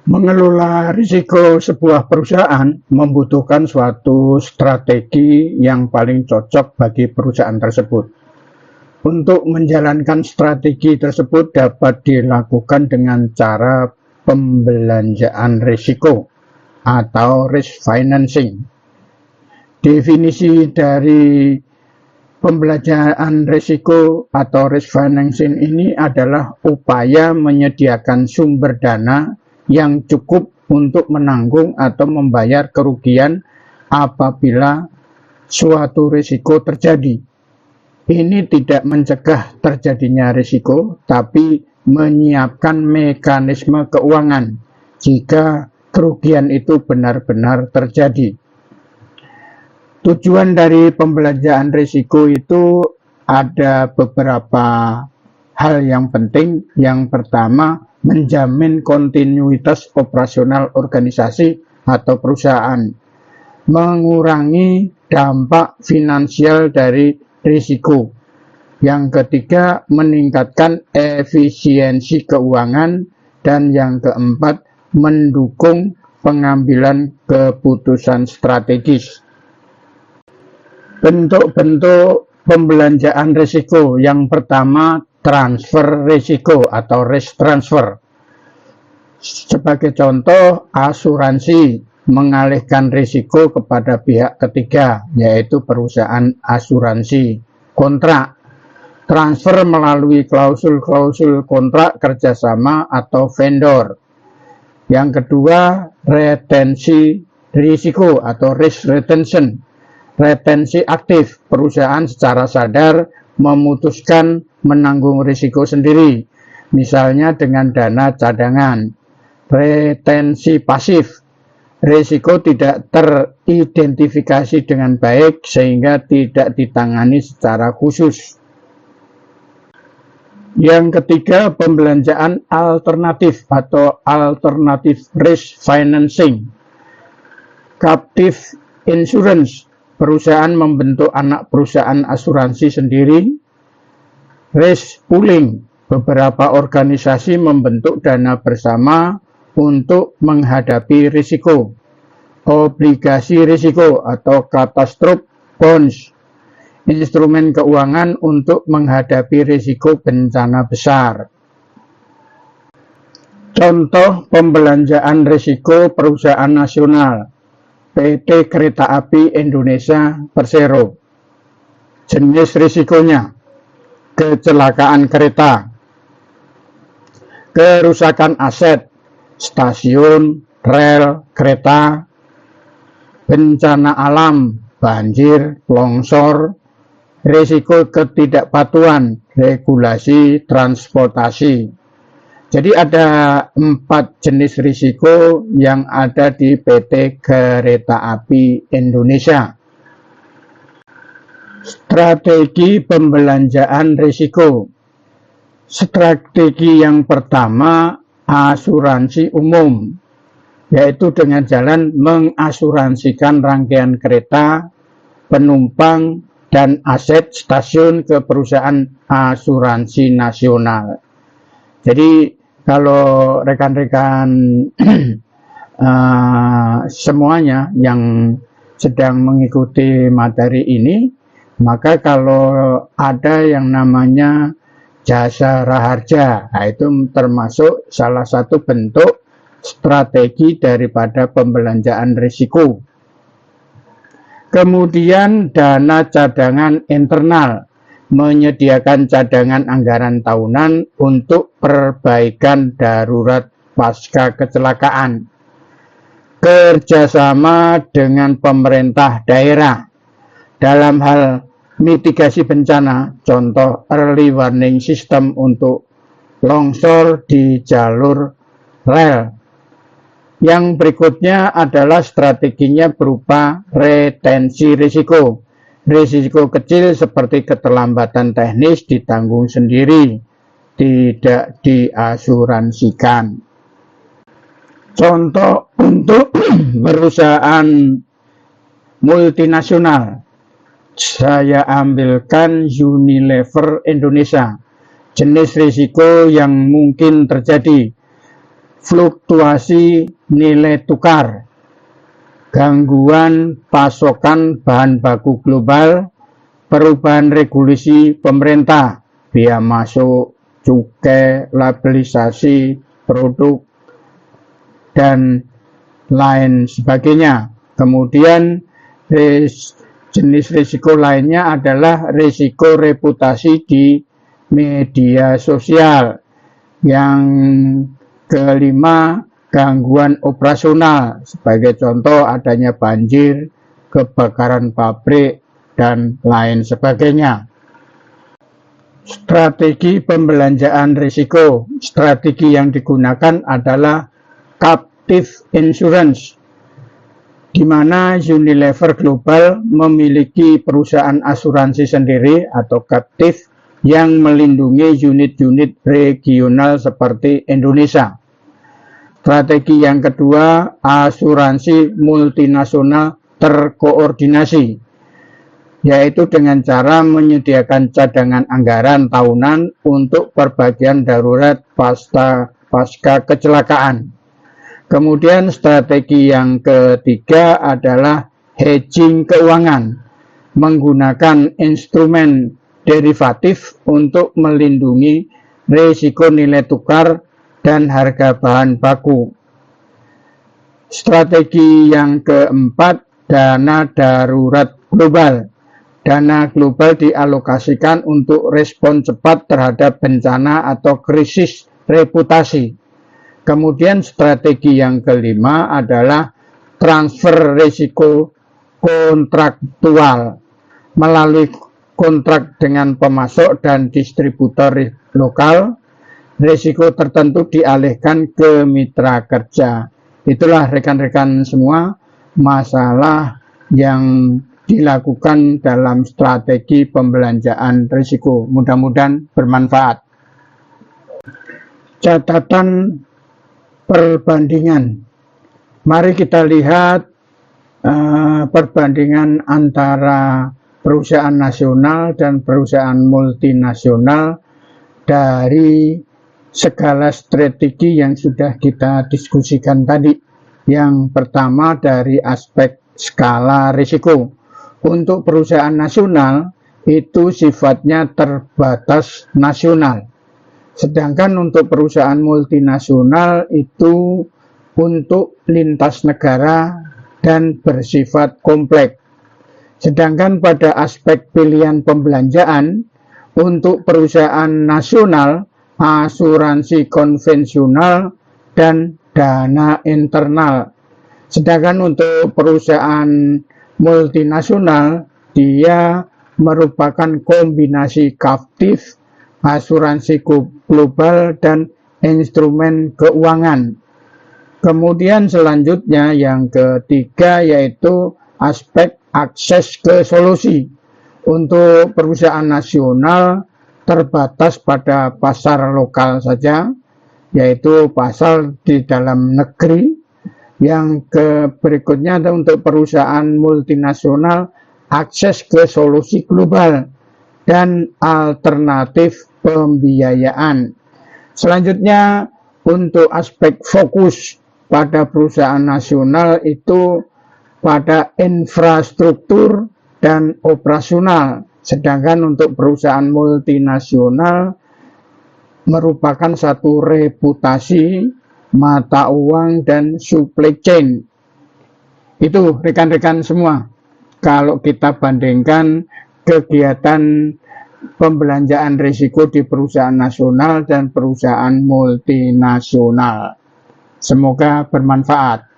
Mengelola risiko sebuah perusahaan membutuhkan suatu strategi yang paling cocok bagi perusahaan tersebut. Untuk menjalankan strategi tersebut dapat dilakukan dengan cara pembelanjaan risiko atau risk financing. Definisi dari pembelanjaan risiko atau risk financing ini adalah upaya menyediakan sumber dana yang cukup untuk menanggung atau membayar kerugian apabila suatu risiko terjadi. Ini tidak mencegah terjadinya risiko, tapi menyiapkan mekanisme keuangan jika kerugian itu benar-benar terjadi. Tujuan dari pembelanjaan risiko itu ada beberapa hal yang penting. Yang pertama, menjamin kontinuitas operasional organisasi atau perusahaan, mengurangi dampak finansial dari risiko. Yang ketiga, meningkatkan efisiensi keuangan, dan yang keempat, mendukung pengambilan keputusan strategis. Bentuk-bentuk pembelanjaan risiko. Yang pertama, transfer risiko atau risk transfer. Sebagai contoh, asuransi mengalihkan risiko kepada pihak ketiga, yaitu perusahaan asuransi. Kontrak, transfer melalui klausul-klausul kontrak kerjasama atau vendor. Yang kedua, retensi risiko atau risk retention. Retensi aktif, perusahaan secara sadar memutuskan menanggung risiko sendiri, misalnya dengan dana cadangan. Retensi pasif, risiko tidak teridentifikasi dengan baik sehingga tidak ditangani secara khusus. Yang ketiga, pembelanjaan alternatif atau alternative risk financing. Captive insurance, perusahaan membentuk anak perusahaan asuransi sendiri. Risk pooling, beberapa organisasi membentuk dana bersama untuk menghadapi risiko. Obligasi risiko atau catastrophe bonds, instrumen keuangan untuk menghadapi risiko bencana besar. Contoh pembelanjaan risiko perusahaan nasional: PT Kereta Api Indonesia Persero. Jenis risikonya: kecelakaan kereta, kerusakan aset, stasiun, rel, kereta, bencana alam, banjir, longsor, risiko ketidakpatuhan, regulasi transportasi. Jadi ada 4 jenis risiko yang ada di PT Kereta Api Indonesia. Strategi pembelanjaan risiko. Strategi yang pertama, asuransi umum, yaitu dengan jalan mengasuransikan rangkaian kereta, penumpang, dan aset stasiun ke perusahaan asuransi nasional. Jadi kalau rekan-rekan semuanya yang sedang mengikuti materi ini, maka kalau ada yang namanya jasa raharja, nah itu termasuk salah satu bentuk strategi daripada pembelanjaan risiko. Kemudian dana cadangan internal, menyediakan cadangan anggaran tahunan untuk perbaikan darurat pasca kecelakaan. Kerjasama dengan pemerintah daerah dalam hal mitigasi bencana, contoh early warning system untuk longsor di jalur rel. Yang berikutnya adalah strateginya berupa retensi risiko. Risiko kecil seperti keterlambatan teknis ditanggung sendiri, tidak diasuransikan. Contoh untuk perusahaan multinasional, saya ambilkan Unilever Indonesia. Jenis risiko yang mungkin terjadi: fluktuasi nilai tukar, gangguan pasokan bahan baku global, perubahan regulasi pemerintah, biaya masuk, cukai, labelisasi produk, dan lain sebagainya. Kemudian jenis risiko lainnya adalah risiko reputasi di media sosial. Yang kelima, gangguan operasional, sebagai contoh adanya banjir, kebakaran pabrik, dan lain sebagainya. Strategi pembelanjaan risiko. Strategi yang digunakan adalah captive insurance, di mana Unilever Global memiliki perusahaan asuransi sendiri atau captive yang melindungi unit-unit regional seperti Indonesia. Strategi yang kedua, asuransi multinasional terkoordinasi, yaitu dengan cara menyediakan cadangan anggaran tahunan untuk perbagian darurat pasca kecelakaan. Kemudian strategi yang ketiga adalah hedging keuangan, menggunakan instrumen derivatif untuk melindungi risiko nilai tukar dan harga bahan baku. Strategi yang keempat, dana darurat global. Dana global dialokasikan untuk respon cepat terhadap bencana atau krisis reputasi. Kemudian strategi yang kelima adalah transfer risiko kontraktual, melalui kontrak dengan pemasok dan distributor lokal, risiko tertentu dialihkan ke mitra kerja. Itulah rekan-rekan semua masalah yang dilakukan dalam strategi pembelanjaan risiko. Mudah-mudahan bermanfaat. Catatan perbandingan. Mari kita lihat perbandingan antara perusahaan nasional dan perusahaan multinasional dari segala strategi yang sudah kita diskusikan tadi. Yang pertama dari aspek skala risiko. Untuk perusahaan nasional itu sifatnya terbatas nasional. Sedangkan untuk perusahaan multinasional itu untuk lintas negara dan bersifat kompleks. Sedangkan pada aspek pilihan pembelanjaan, untuk perusahaan nasional, asuransi konvensional, dan dana internal. Sedangkan untuk perusahaan multinasional, dia merupakan kombinasi captive, asuransi global, dan instrumen keuangan. Kemudian selanjutnya yang ketiga yaitu aspek akses ke solusi. Untuk perusahaan nasional terbatas pada pasar lokal saja, yaitu pasar di dalam negeri. Yang berikutnya untuk perusahaan multinasional akses ke solusi global dan alternatif pembiayaan. Selanjutnya untuk aspek fokus pada perusahaan nasional itu pada infrastruktur dan operasional. Sedangkan untuk perusahaan multinasional merupakan satu reputasi, mata uang, dan supply chain. Itu rekan-rekan semua. Kalau kita bandingkan kegiatan pembelanjaan risiko di perusahaan nasional dan perusahaan multinasional. Semoga bermanfaat.